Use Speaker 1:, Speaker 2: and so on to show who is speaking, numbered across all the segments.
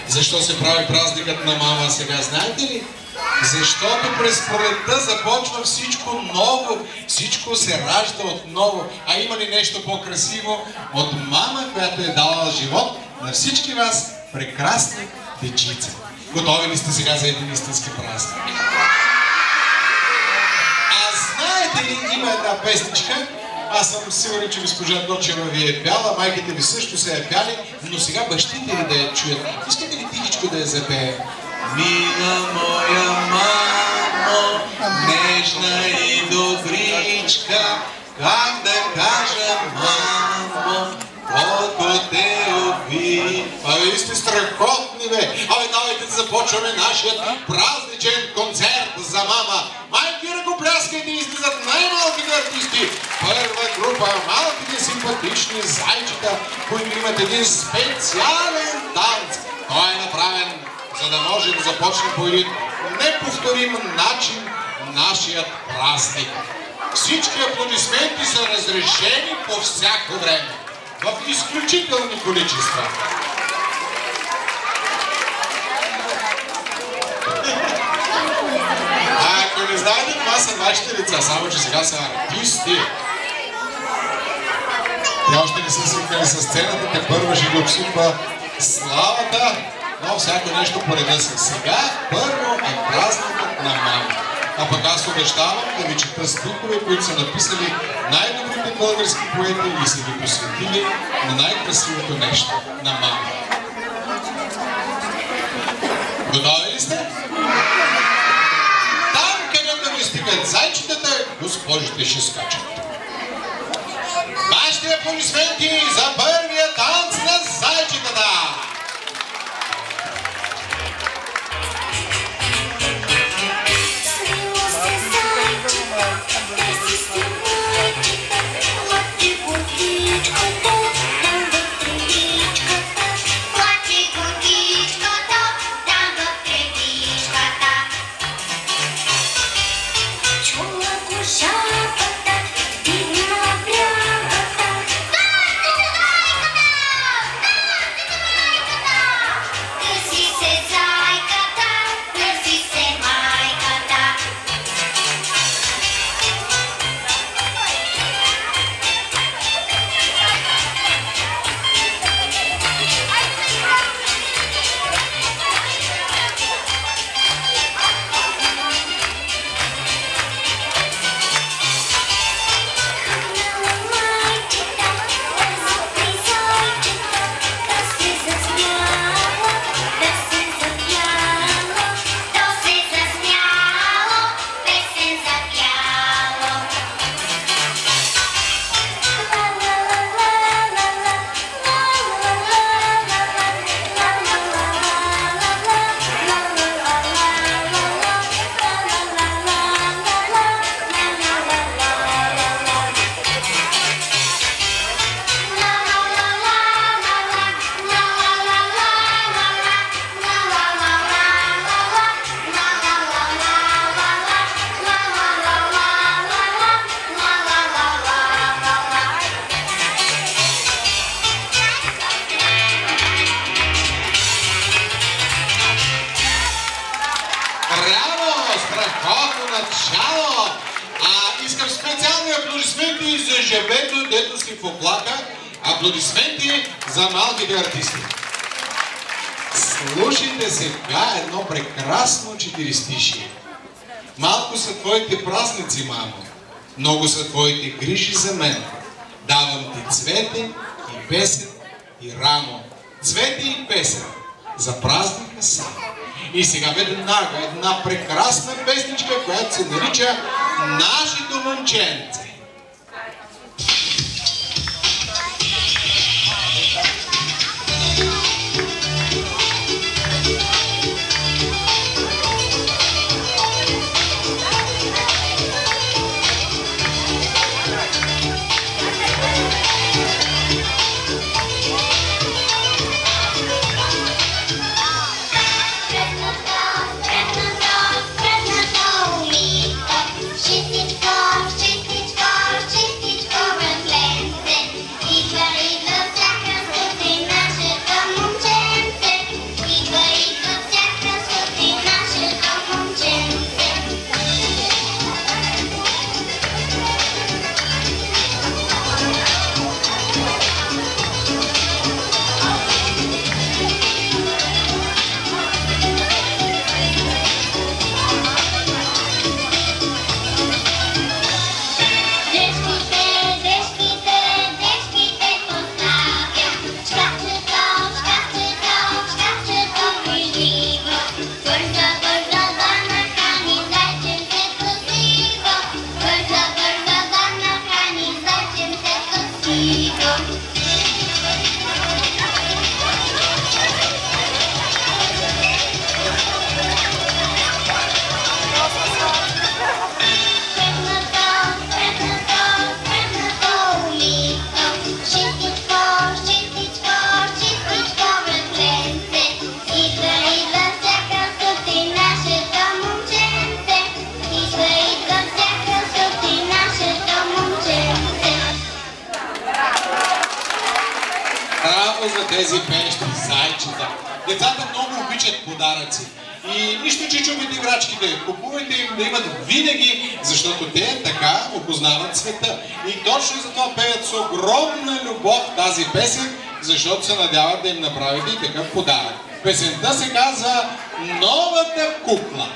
Speaker 1: Защо се прави празникът на мама сега, знаете ли? Защото през пролетта започва всичко ново, всичко се ражда отново. А има ли нещо по-красиво от мама, която е дала живот на всички вас, прекрасни дечица? Готови ли сте сега за един истински празник? А знаете ли, има една песничка, аз съм сигурен, че госпожа Дочева ви е пяла, майките ви също се е пяли, но сега бащите ли да я чуят? Искате ли тихичко да я запее? Мила моя мамо, нежна и добричка, как да кажа, мамо, колко те обичам. Абе, ви сте страхотни, бе! Абе, давайте да започваме нашият празничен концерт за мама. Майки, ръкопляскайте, излизат най-малките артисти. Първа група, малките симпатични зайчета, които имат един специален танц. Той е направен, за да може да започне по един неповторим начин нашият празник. Всички аплодисменти са разрешени по всяко време, в изключителни количества. А ако не знаете, това са вашите деца, само че сега са артисти. Те още не са свикнали със сцената, те първо ще ги обсипва славата, но всяко нещо по реда си. Сега първо е празникът на мама. А пък аз обещавам да ви чета стихове, които са написали най-добрите български поети и са ги посветили на най-красивото нещо – на мама. Готови ли сте? Там, където ви стигат зайчетата, госпожите ще скачат. Вашите аплодисменти за първия танц на зайчетата! Искам специални аплодисменти за жебето, дето си в облака. Аплодисменти за малките артисти. Слушайте сега едно прекрасно четиристишие. Малко са твоите празници, мамо. Много са твоите грижи за мен. Давам ти цвете и песен и рамо. Цвете и песен за празника сам. И сега веднага една прекрасна песничка, която се нарича "Нашето момченце".
Speaker 2: Wszystko
Speaker 1: тези пеещи зайчета. Децата много обичат подаръци. И нищо, че чупите играчките, купувайте им да имат винаги, защото те така опознават света. И точно за това пеят с огромна любов тази песен, защото се надяват да им направите и такъв подарък. Песента се казва "Новата кукла".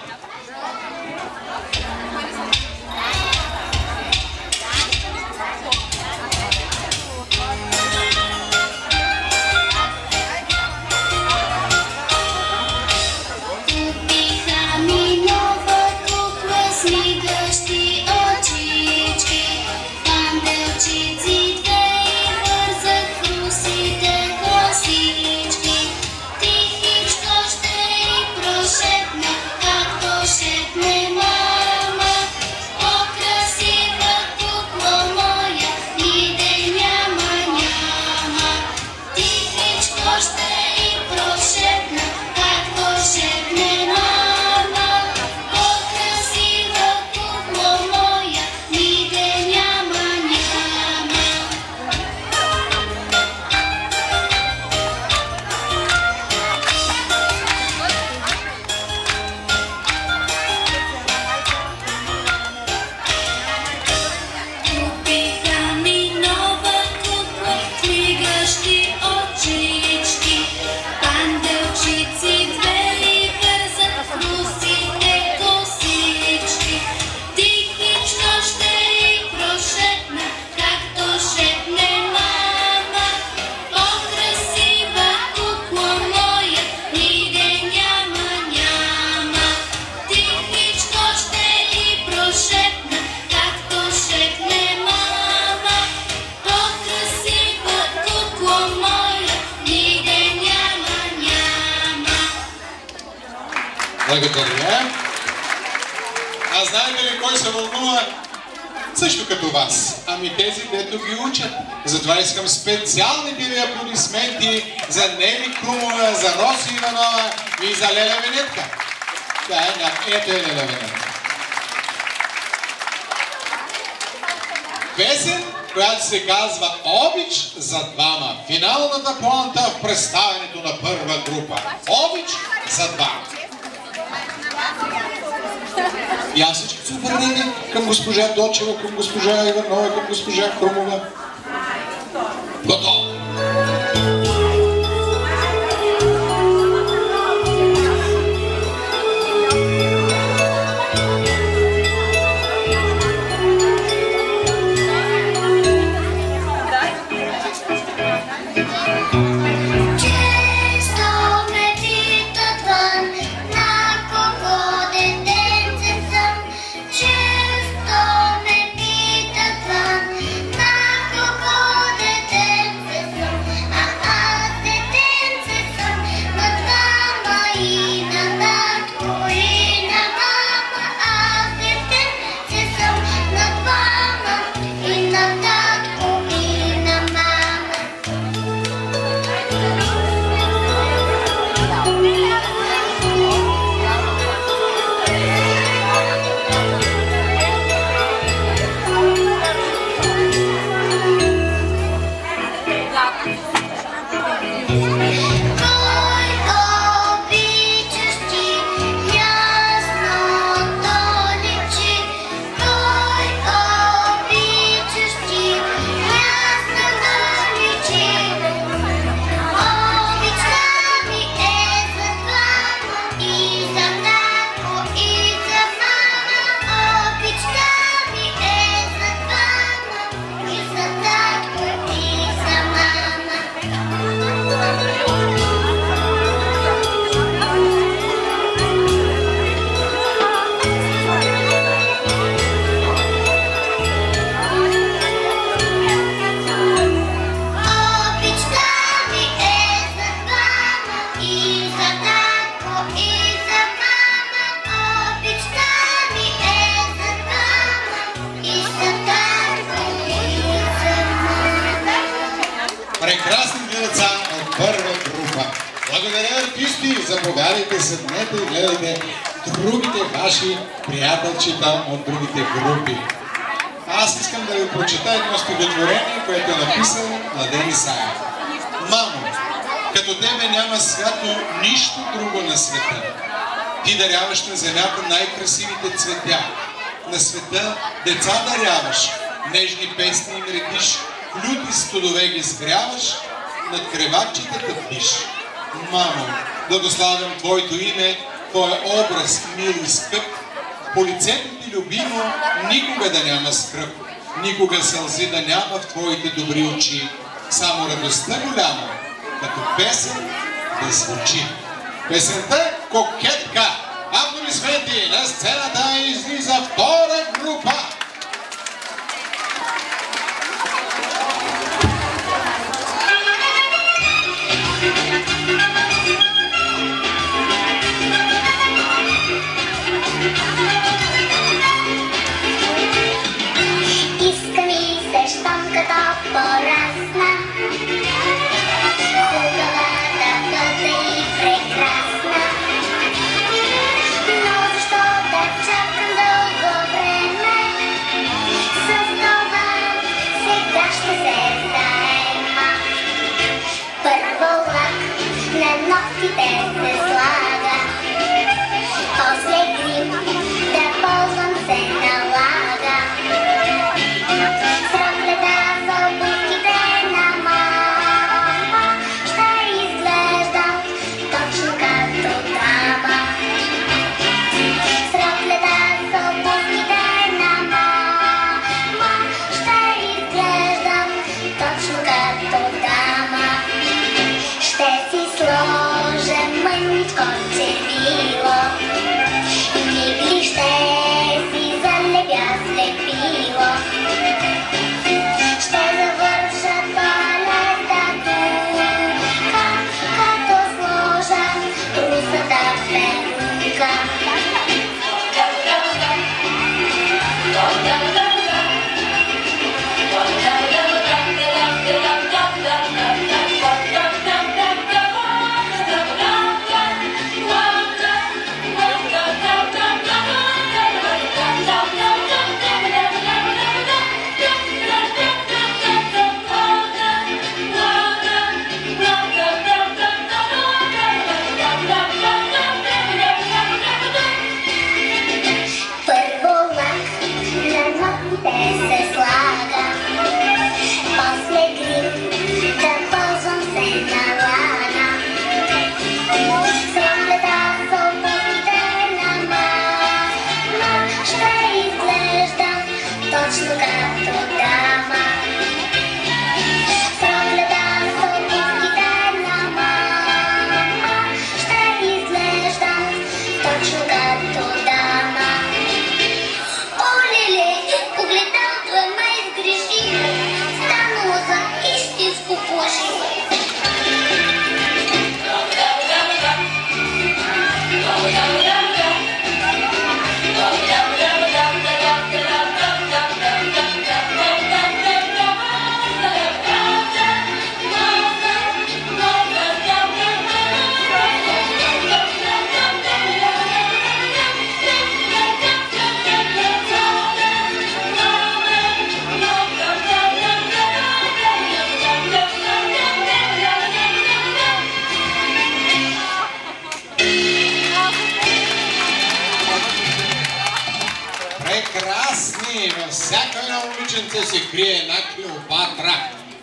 Speaker 1: Благодаря. А знаете ли кой се вълнува? Също като вас. Ами тези, дето ги учат. Затова искам специалните ви аплодисменти за Нели Крумова, за Роси Иванова и за Леля Венетка. Да, ето е Леля Венетка. Песен, която се казва "Обич за двама". Финалната поанта в представянето на първа група. Обич за двама. И аз всички се обърнете към госпожа Дочева, към госпожа Иванова, към госпожа Крумова. Готово! Прекрасните деца от първа група. Благодаря, артисти! Заповядайте, седнете и гледайте другите ваши приятелчета от другите групи. Аз искам да ви прочета едно стихотворение, което е написано Младен Исаев. Мамо, Като тебе няма свято нищо друго на света. Ти даряваш на земята най-красивите цветя. На света деца даряваш, нежни песни им редиш, люти студове ги сгряваш, над креватчите тъпиш. Мамо, благославям Твоето име, Твоя образ, мил и скъп. По лицето Ти любимо никога да няма скръп, никога сълзи да няма в Твоите добри очи. Само радостта голяма, като песен да звучи. Песента Кокетка. Аплодисменти, на сцената излиза втора група.
Speaker 2: Иска ми се, щом като порасна, хубава да бъде и прекрасна. Но защо да чакам дълго време? С това сега ще се заема. Първо лак на ногтите се слага, после грим да ползвам се налага. Проклета за обувките на мама, ще изглеждам точно като дама. Проклета за обувките на мама, ще изглеждам точно като дама. Ще си сложа мъничко червило и мигли ще си залепя слепило. Ще завърша туалета тука, като сложа русата перука. Първо лак на ногтите се слага, после грим да ползвам се налага. Проклета за обувките на мама, ще изглеждам точно като дама. Проклета за обувките на мама, ще изглеждам точно като дама. Оле-ле, огледалото май сгреши, станало за истинско плаши.
Speaker 1: Прекрасни! Във всяка една момиченце се крие една Клеопатра.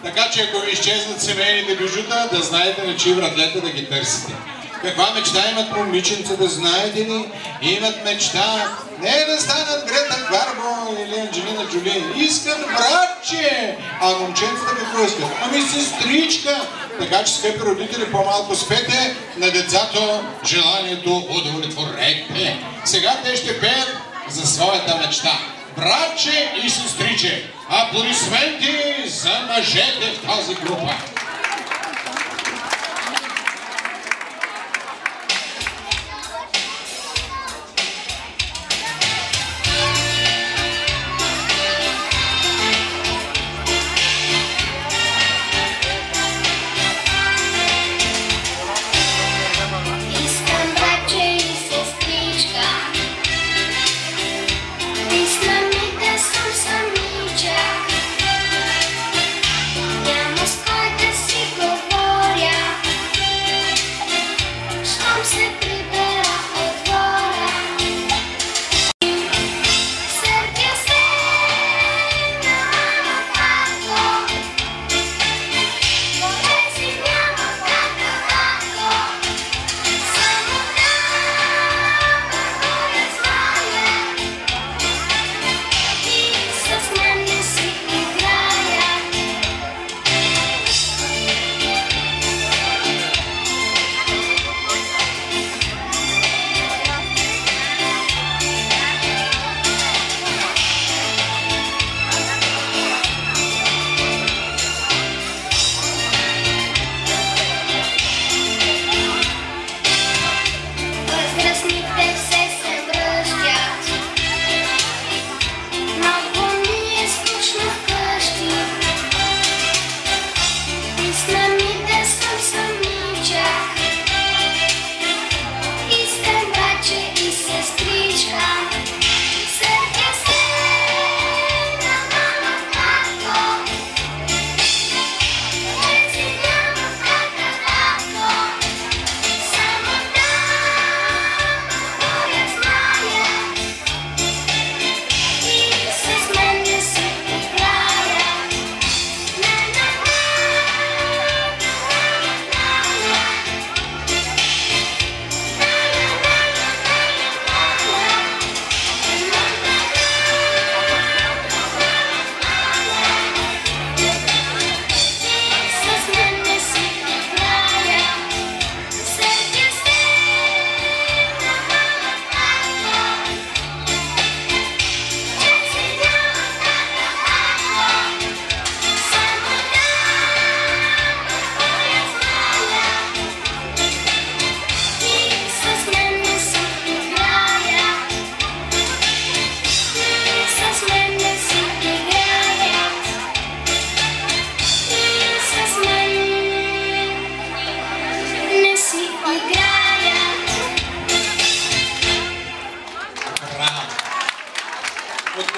Speaker 1: Така че ако ви изчезнат семейните бижута, да знаете на чии вратлета да ги търсите. Каква мечта имат момиченцата, знаете ли? Имат мечта не да станат Грета Гарбо или Анджелина Джоли. Искат братче! А момченцата какво искат? Ами сестричка! Така че, скъпи родители, по-малко спете на децата желанието удовлетворете. Сега те ще пеят за своята мечта. Братче и сестриче, аплодисменти за мъжете в тази група.
Speaker 2: Искам братче и сестричка, искам и да съм самичък. Няма с кой да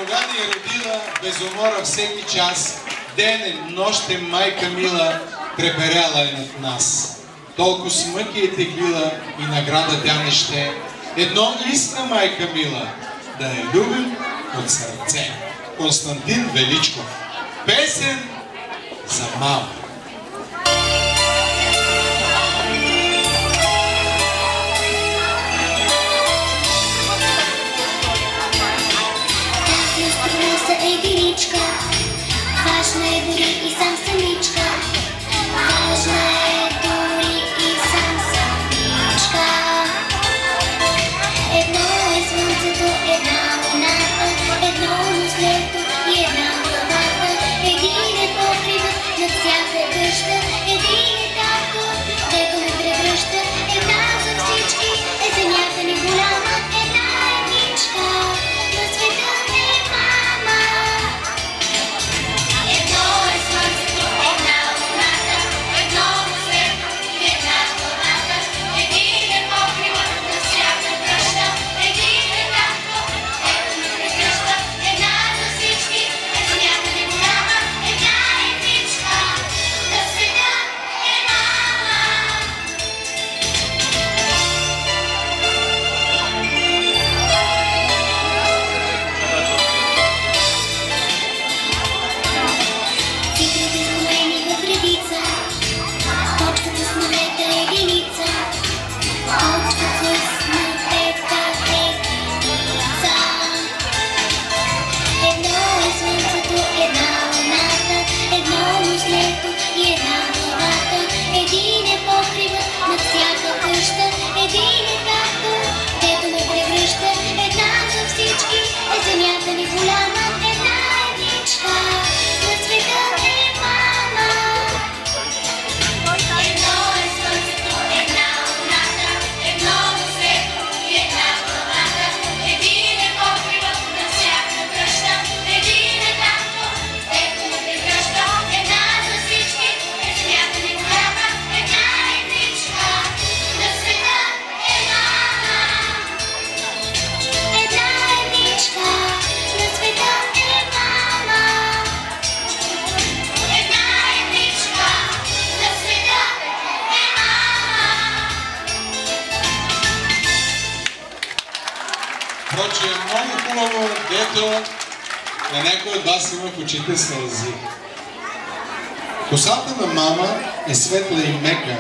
Speaker 1: кога ни е родила, без умора всеки час, денем, нощем майка мила, треперяла е над нас. Толкова с мъки е теглила и награда тя не ще. Едно иска майка мила, да я любим от сърце. Константин Величков. Песен за мама.
Speaker 2: Единичка, важна е дори и сам самичка. Важна е дори и сам самичка. Едно е слънцето, една луната, едно музлето и една главата. Един е покривът над всяка къща, един е татко, дето ме прегръща. Една за всички е земята ни голяма, една едничка на света.
Speaker 1: Впрочем, много хубаво, дето на някой от вас има в очите сълзи. Косата на мама е светла и мека,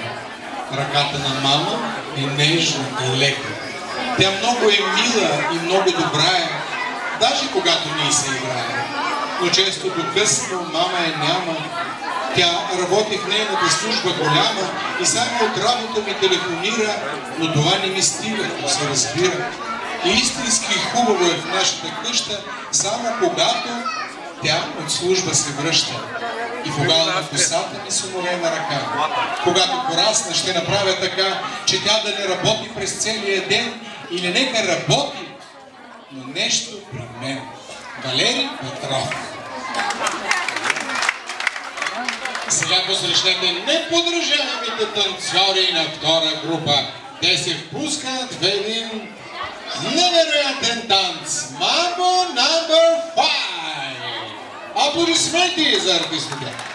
Speaker 1: ръката на мама е нежна и лека. Тя много е мила и много добра е, даже когато ние се играем. Но често до късно мама е няма. Тя работи в нейната служба голяма и само от работа ми телефонира, но това не ми стига, да се разбира. И истински хубаво е в нашата къща, само когато тя от служба се връща. И когато на косата ми се уморена ръка, когато порасна, ще направя така, че тя да не работи през целия ден или нека работи, но нещо при мен. Валери Петров. Сега посрещнете неподражаемите танцори на втора група. Те се впускат в един невероятен танц. Mambo No. 5. Аплодисменти за артистите.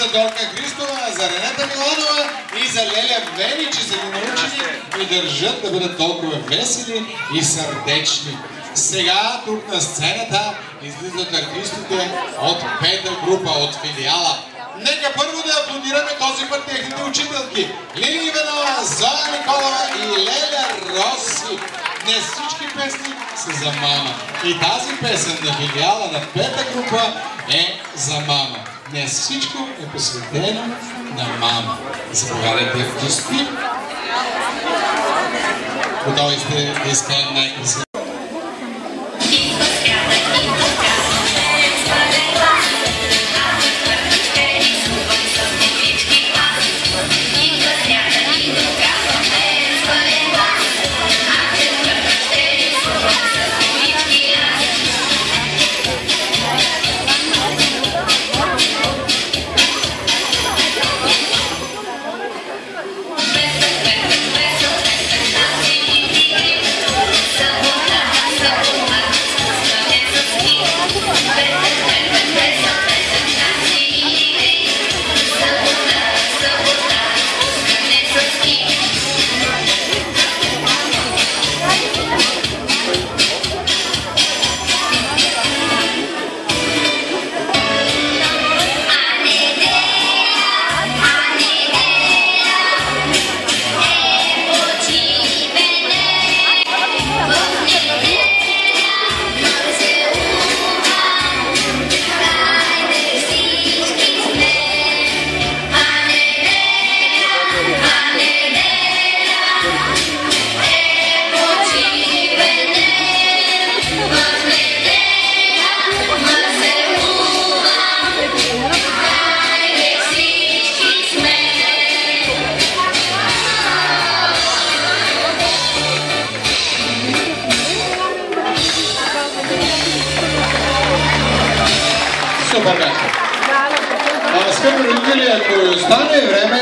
Speaker 1: за Дорка Христова, за Ренета Миланова и за Леля Вени, че са ни научили и държат да бъдат толкова весели и сърдечни. Сега тук на сцената излизат артистите от пета група, от филиала. Нека първо да аплодираме този път техните учителки. Лили Иванова, Зоя Николова и Леля Роси. Днес всички песни са за мама. И тази песен на филиала на пета група е за мама. Днес всичко е посветено на мама. Заповядайте в дисциплина. Готови сте да изпеем най-красиво. Скъпи родители, ако стане време,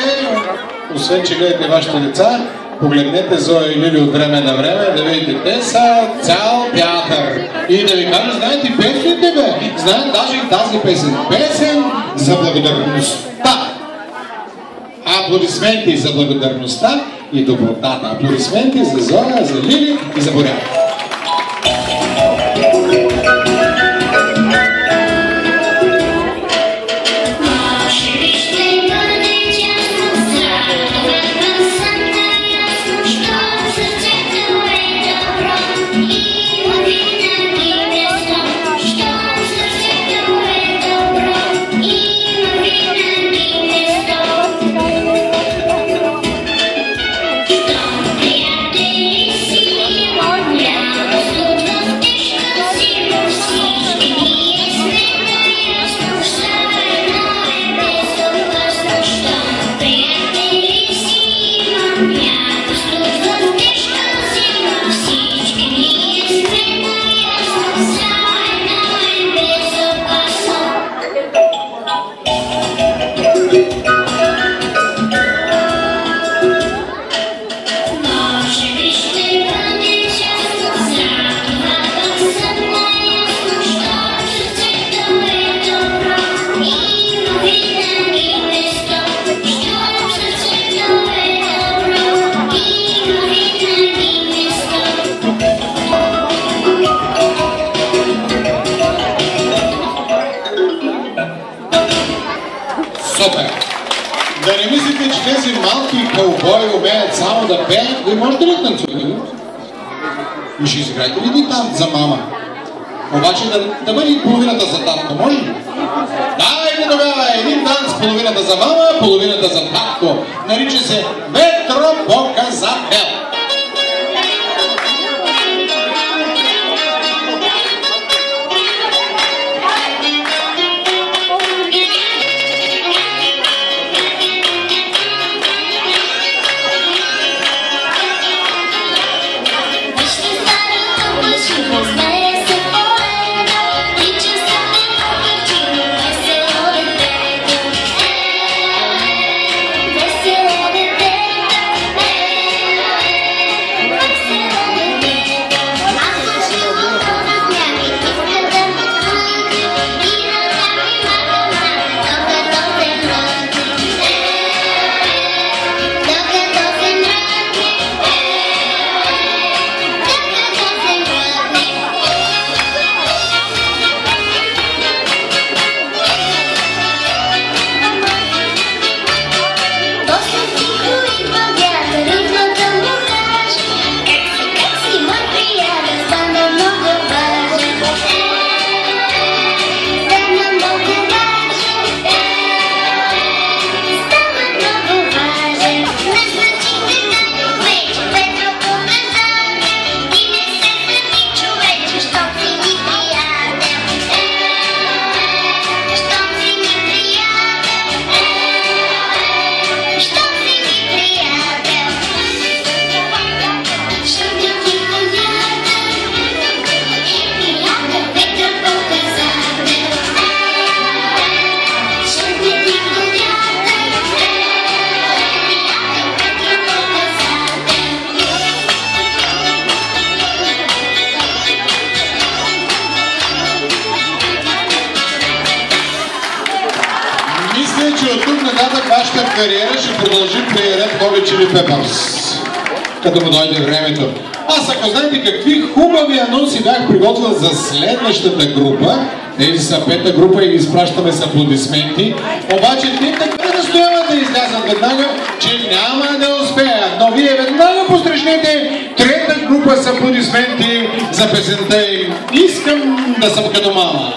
Speaker 1: освен че гледате вашите деца, погледнете Зоя и Лили от време на време, да видите, те са цял театър. И да ви кажа, знаете песните, бе? Знаят даже и тази песен. Песен за благодарността. Аплодисменти за благодарността и добротата. Аплодисменти за Зоя, за Лили и за Боряна. Да не мислите, че тези малки кълбои умеят само да пеят, вие можете ли да танцувате? И ще изиграете ли един танц за мама? Обаче да бъде и половината за татко, може ли? Дайте тогава един танц, половината за мама, половината за татко. Нарича се ветропоказател. кариера ще продължи при Red Hot Chili Peppers, като му дойде времето. Аз ако знаете какви хубави анонси бях приготвил за следващата група, тези са пета група и ги изпращаме с аплодисменти, обаче те така настояват да излязат веднага, че няма да успеят. Но вие веднага посрещнете трета група с аплодисменти за песента им "Искам да съм като мама".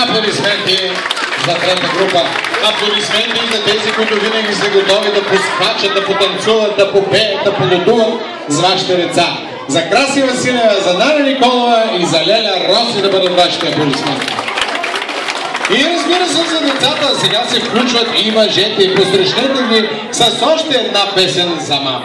Speaker 1: Аплодисменти за трета група. Аплодисменти за тези, които винаги са готови да поскачат, да потанцуват, да попеят, да полудуват с вашите деца. За Краси Василева, за Нана Николова и за Леля Роси да бъдат вашите аплодисменти. И разбира се, за децата сега се включват и мъжете. Посрещнете ги с още една песен за мама.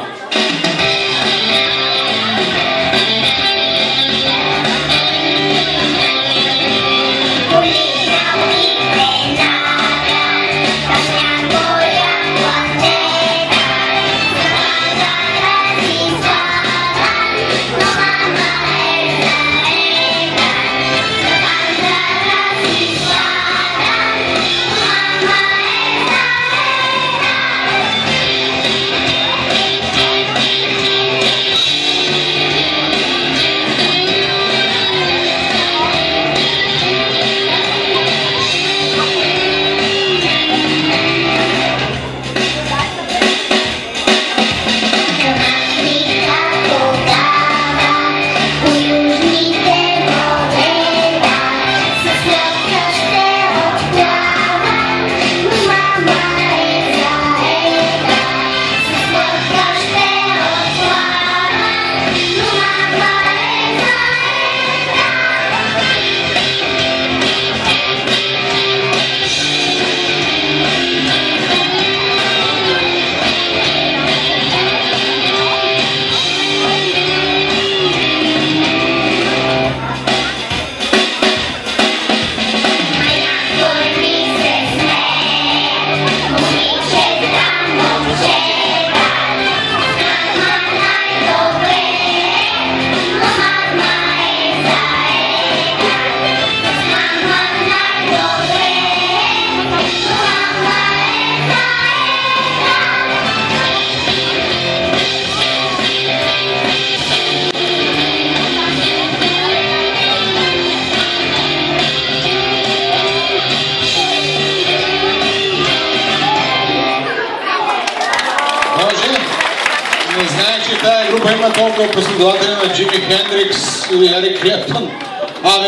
Speaker 1: група има толкова последователи на Джими Хендрикс или Ерик Клептън.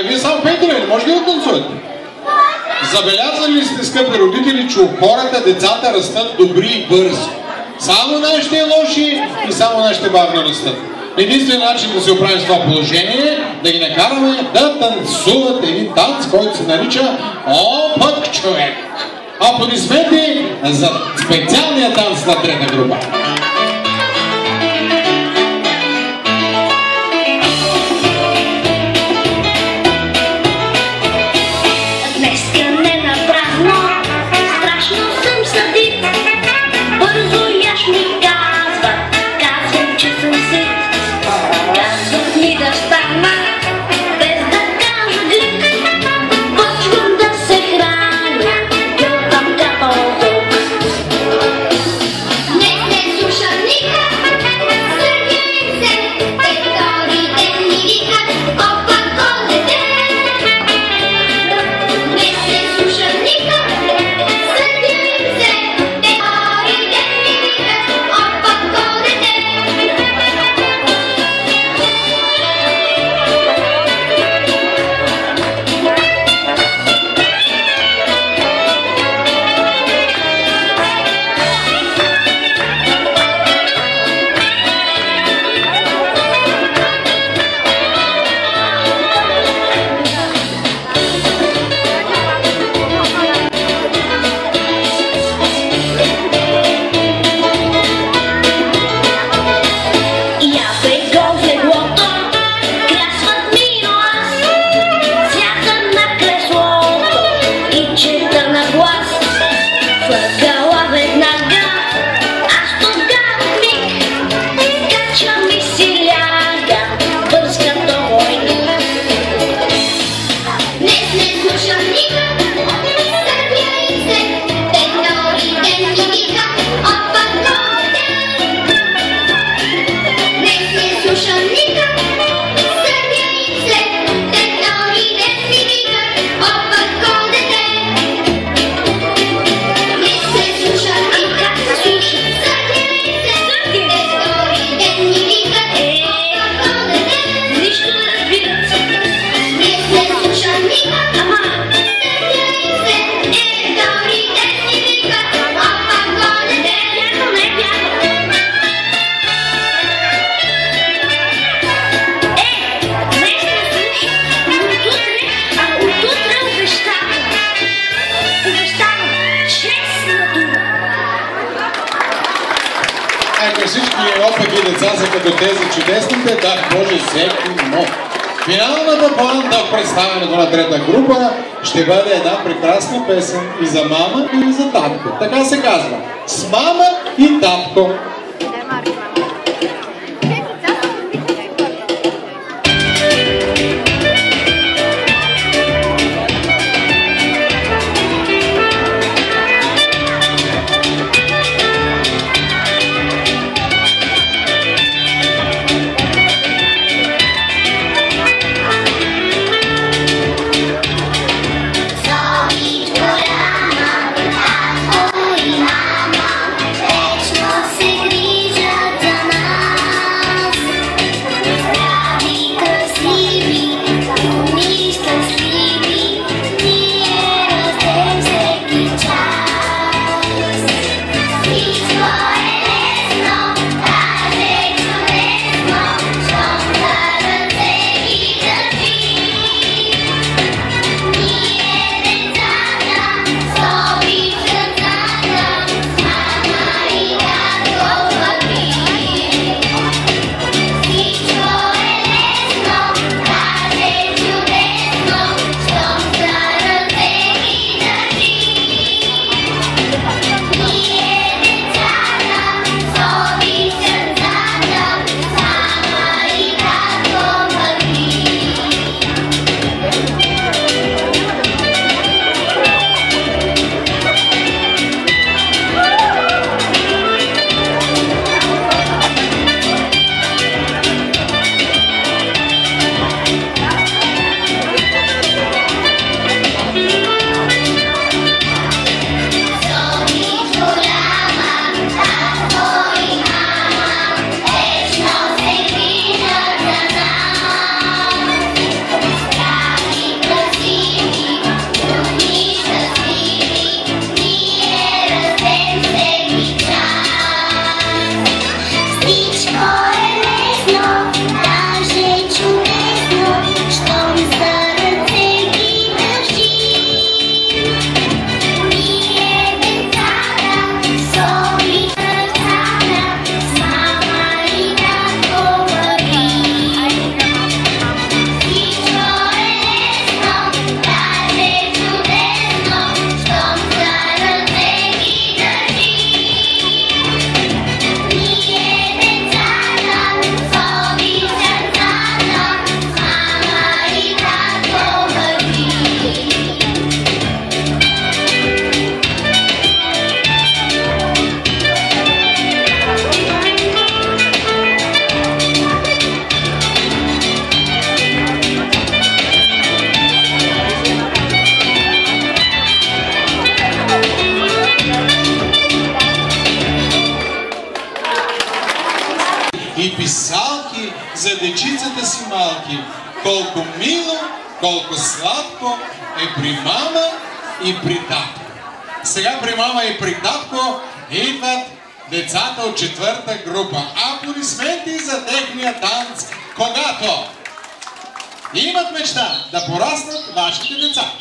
Speaker 1: Вие само пейте ли? Може ли да танцувате? Забелязали ли сте, скъпи родители, че у хората децата растат добри и бързи? Само нашите лоши и само нашите бавно растат. Единственият начин да се оправим с това положение е да ги накараме да танцуват един танц, който се нарича Опък човек. Аплодисменти за специалния танц на трета група. Опаки деца са като тези чудесните, да може всеки мог. Финалната поанта в представянето на трета група ще бъде една прекрасна песен и за мама, и за татко. Така се казва. С мама и татко.
Speaker 2: Mama, vечно se griža
Speaker 1: майки. Колко мило, колко сладко е при мама и при татко. Сега при мама и при татко идват децата от 4-та група. Аплодисменти за техния танц, когато имат мечта да пораснат вашите деца.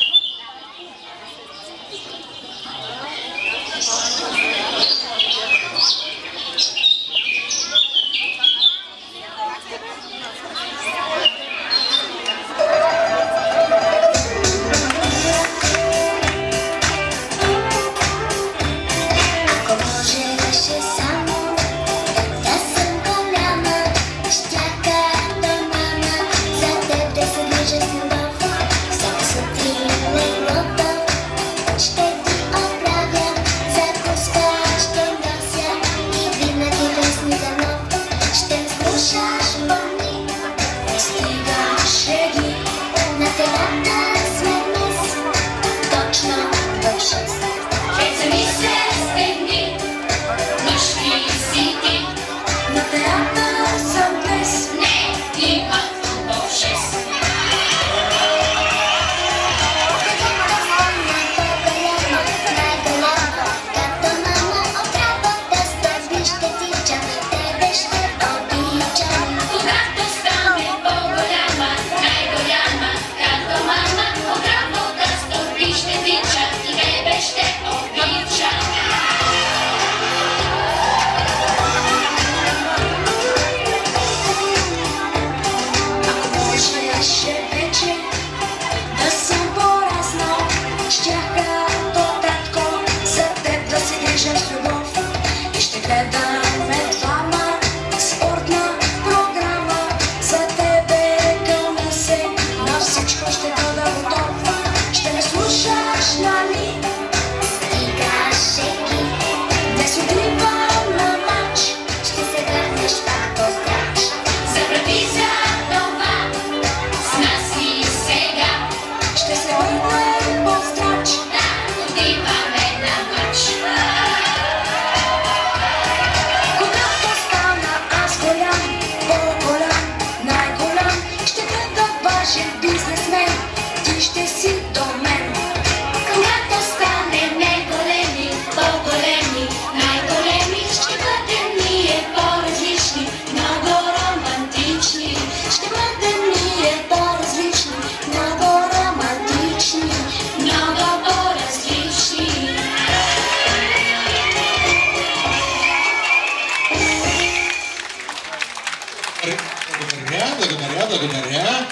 Speaker 1: Благодаря.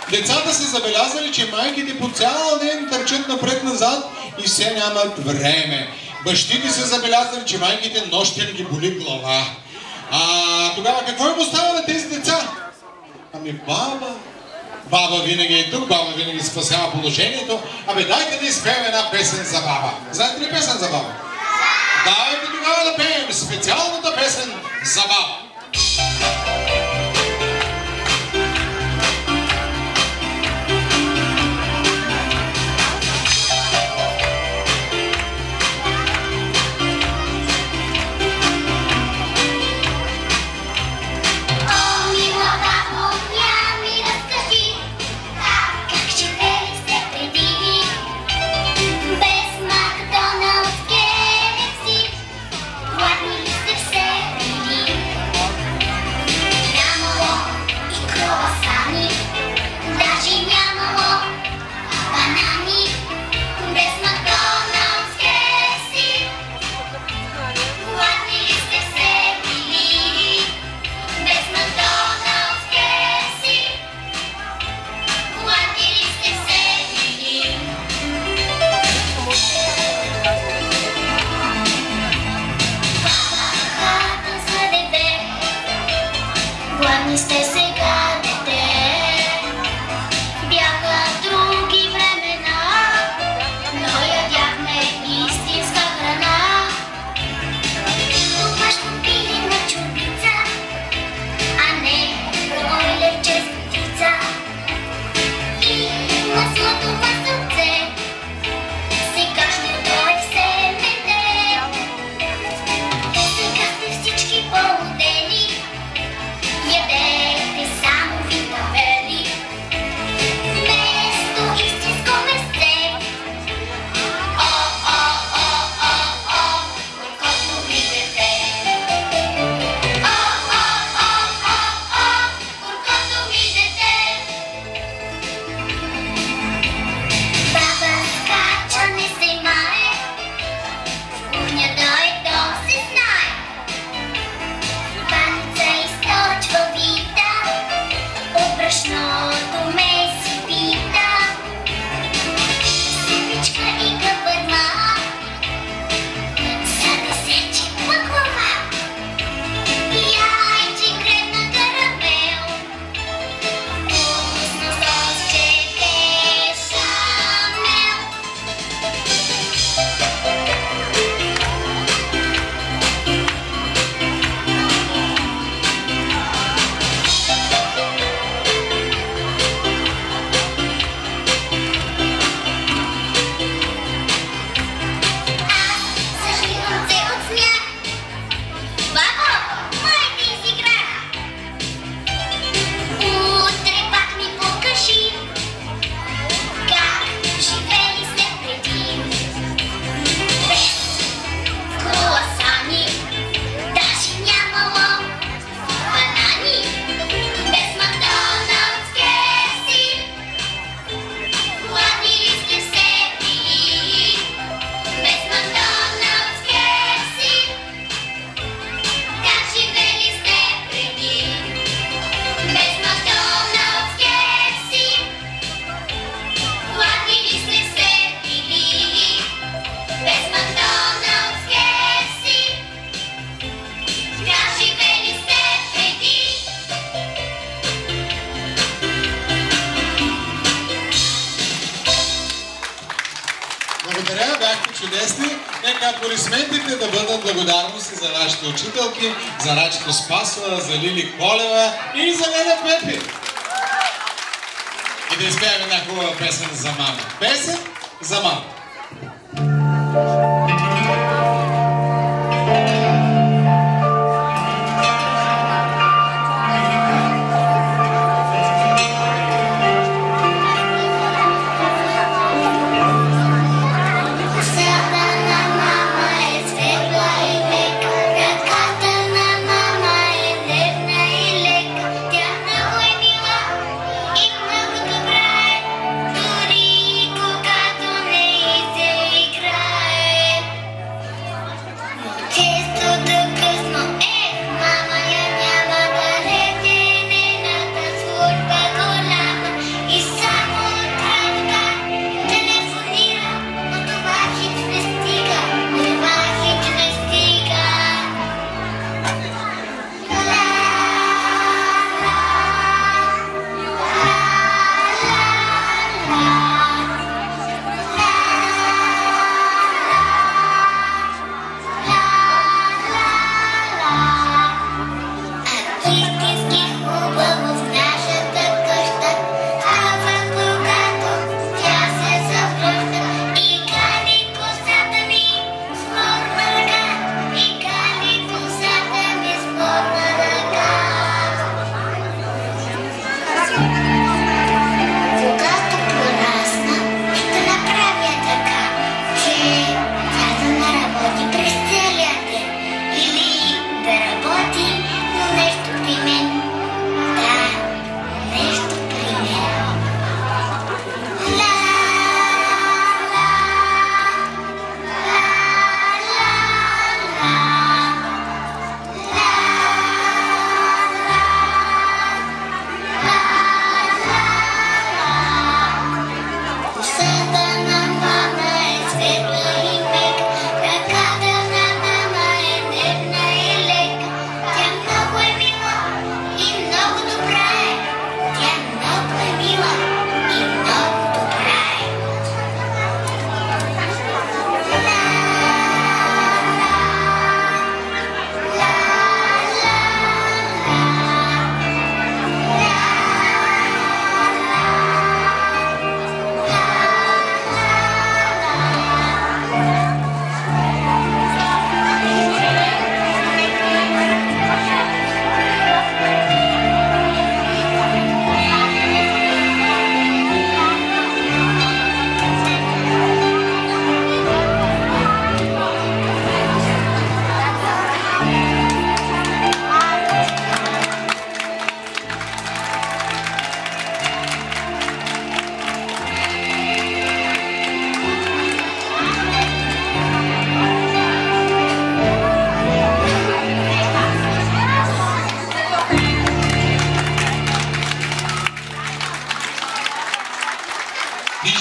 Speaker 1: Децата са забелязали, че майките по цял ден търчат напред-назад и все нямат време. Бащите са забелязали, че майките нощем ги боли глава. Тогава какво им остава на тези деца? Ами баба. Баба винаги е тук, баба винаги спасява положението. Дайте да изпеем една песен за баба. Знаете ли песен за баба? Дайте тогава да пеем специалната песен за баба.
Speaker 2: What will you say?
Speaker 1: Благодаря, бяхте чудесни. Нека аплодисментите да бъдат благодарности за вашите учителки, за Рачето Спасова, за Лили Колева и за Леля Пепи. И да изпеем една хубава песен за мама. Песен за мама.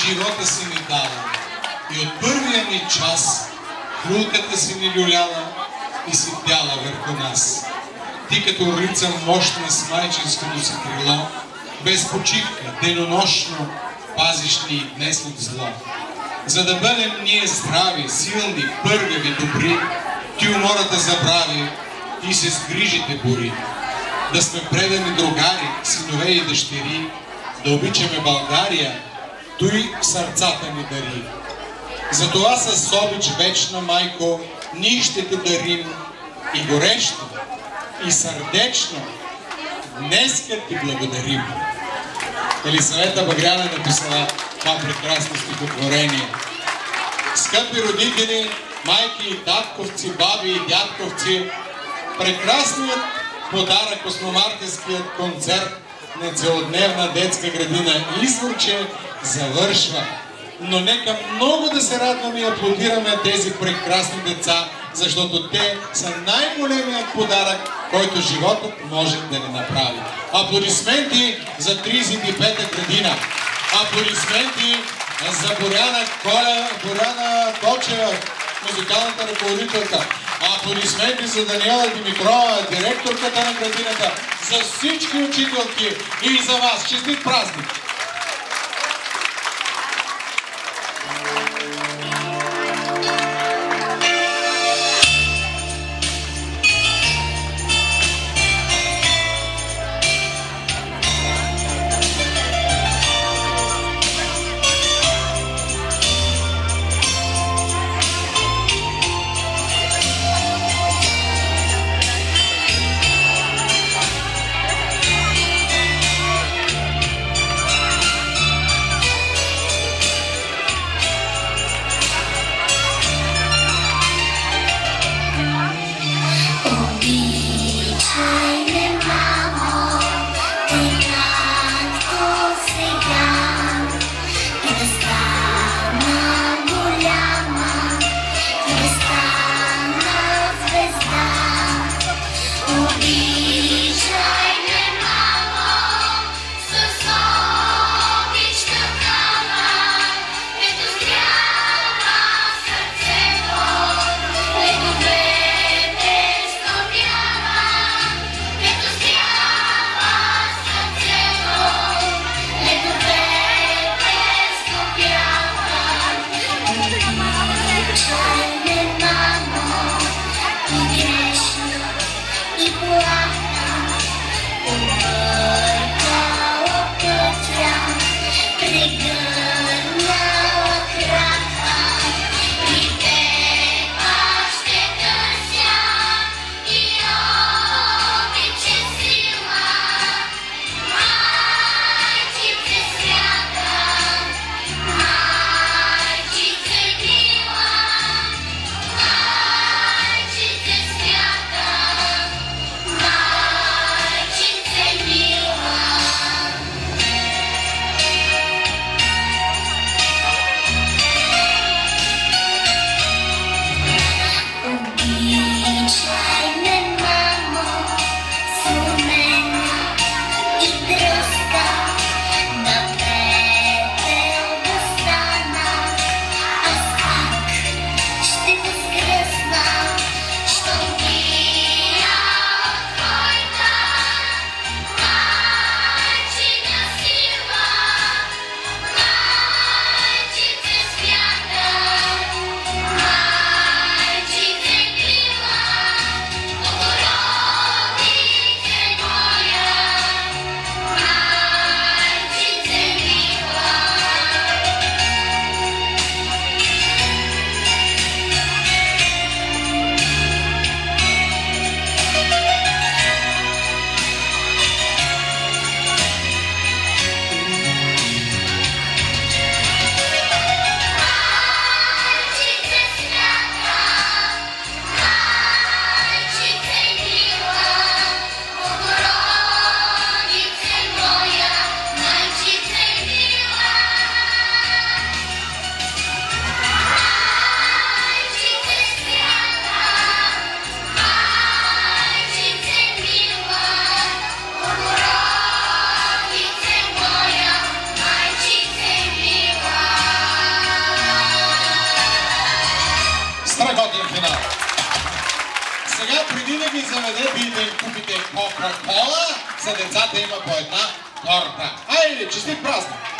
Speaker 1: Живота си ни дала и от първия ни час хулката си ни люляла и си бяла върху нас. Ти като рица мощна с майчинското си крило, без почивка, денонощно пазиш ни и днес от зло. За да бъдем ние здрави, силни, пъргави, добри, ти умората забрави и се с грижите бори. Да сме предани другари, синове и дъщери, да обичаме България, той сърцата ни дари. Затова с обич вечна, майко, ние ще те дарим и горещо, и сърдечно днеска ти благодарим. Елисавета Багряна е написала това прекрасно стихотворение. Скъпи родители, майки и татковци, баби и дядковци, прекрасният подарък, космомаркетският концерт на целодневна детска градина Изворче завършва. Но нека много да се радваме и аплодираме тези прекрасни деца, защото те са най-големият подарък, който животът може да ни направи. Аплодисменти за 35-та градина. Аплодисменти за Боряна Точева, музикалната ръководителка. Аплодисменти за Даниела Димитрова, директорката на градината, за всички учителки и за вас. Честит празник! страхотен финал. Сега, преди да ги заведете и да им купите Кока-Кола, за децата има по една торта. Айде, честит празник!